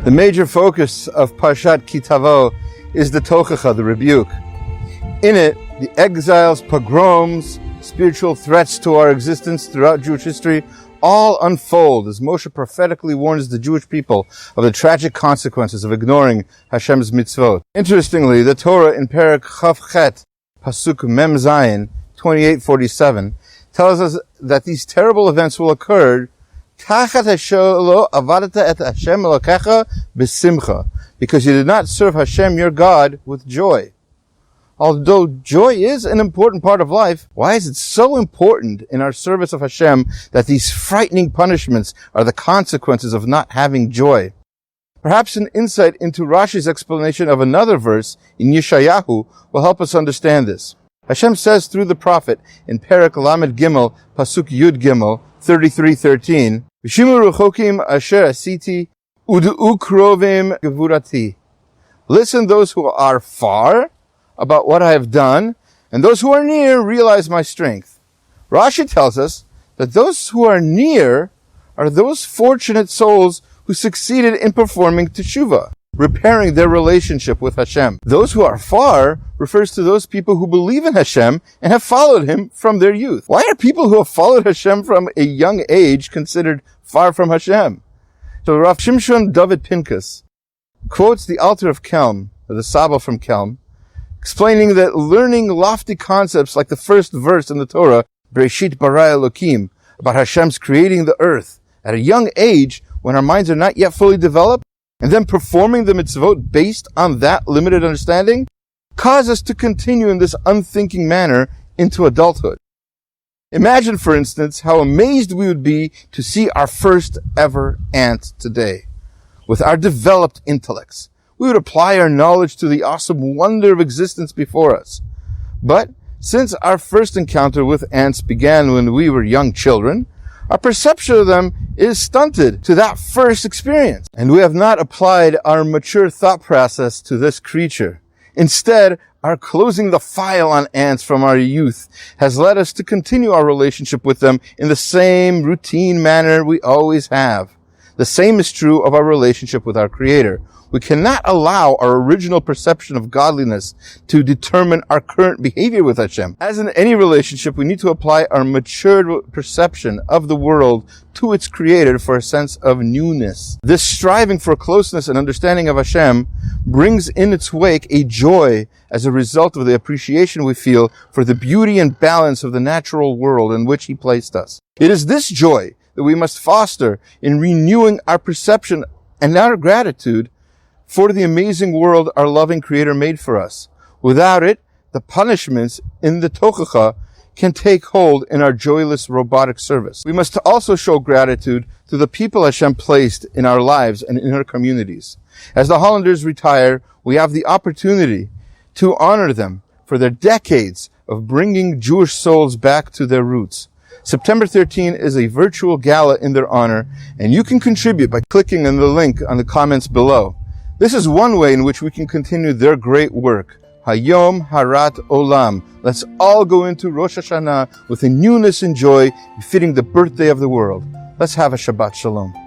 The major focus of Parshat Tavo is the tochacha, the rebuke. In it, the exiles, pogroms, spiritual threats to our existence throughout Jewish history all unfold as Moshe prophetically warns the Jewish people of the tragic consequences of ignoring Hashem's mitzvot. Interestingly, the Torah in Perek Chav Chet, Pasuk Mem Zayin, 28:47, tells us that these terrible events will occur because you did not serve Hashem your God with joy. Although joy is an important part of life, why is it so important in our service of Hashem that these frightening punishments are the consequences of not having joy? Perhaps an insight into Rashi's explanation of another verse in Yeshayahu will help us understand this. Hashem says through the prophet in Perek Lamed Gimel, Pasuk Yud Gimel, 33:13, V'shimu ruchokim asher asiti udu'u krovim gevurati. Listen, those who are far, about what I have done, and those who are near realize my strength. Rashi tells us that those who are near are those fortunate souls who succeeded in performing teshuvah, repairing their relationship with Hashem. Those who are far refers to those people who believe in Hashem and have followed Him from their youth. Why are people who have followed Hashem from a young age considered far from Hashem? So Rav Shimshon David Pinkus quotes the Alter of Kelm, or the Saba from Kelm, explaining that learning lofty concepts like the first verse in the Torah, Bereshit bara Elokim, about Hashem's creating the earth, at a young age when our minds are not yet fully developed, and then performing the mitzvot based on that limited understanding, cause us to continue in this unthinking manner into adulthood. Imagine, for instance, how amazed we would be to see our first ever ant today. With our developed intellects, we would apply our knowledge to the awesome wonder of existence before us. But since our first encounter with ants began when we were young children, our perception of them is stunted to that first experience, and we have not applied our mature thought process to this creature. Instead, our closing the file on ants from our youth has led us to continue our relationship with them in the same routine manner we always have. The same is true of our relationship with our Creator. We cannot allow our original perception of godliness to determine our current behavior with Hashem. As in any relationship, we need to apply our matured perception of the world to its Creator for a sense of newness. This striving for closeness and understanding of Hashem brings in its wake a joy as a result of the appreciation we feel for the beauty and balance of the natural world in which He placed us. It is this joy that we must foster in renewing our perception and our gratitude for the amazing world our loving Creator made for us. Without it, the punishments in the tochacha can take hold in our joyless robotic service. We must also show gratitude to the people Hashem placed in our lives and in our communities. As the Hollanders retire, we have the opportunity to honor them for their decades of bringing Jewish souls back to their roots. September 13 is a virtual gala in their honor, and you can contribute by clicking on the link on the comments below. This is one way in which we can continue their great work. Hayom Harat Olam. Let's all go into Rosh Hashanah with a newness and joy befitting the birthday of the world. Let's have a Shabbat Shalom.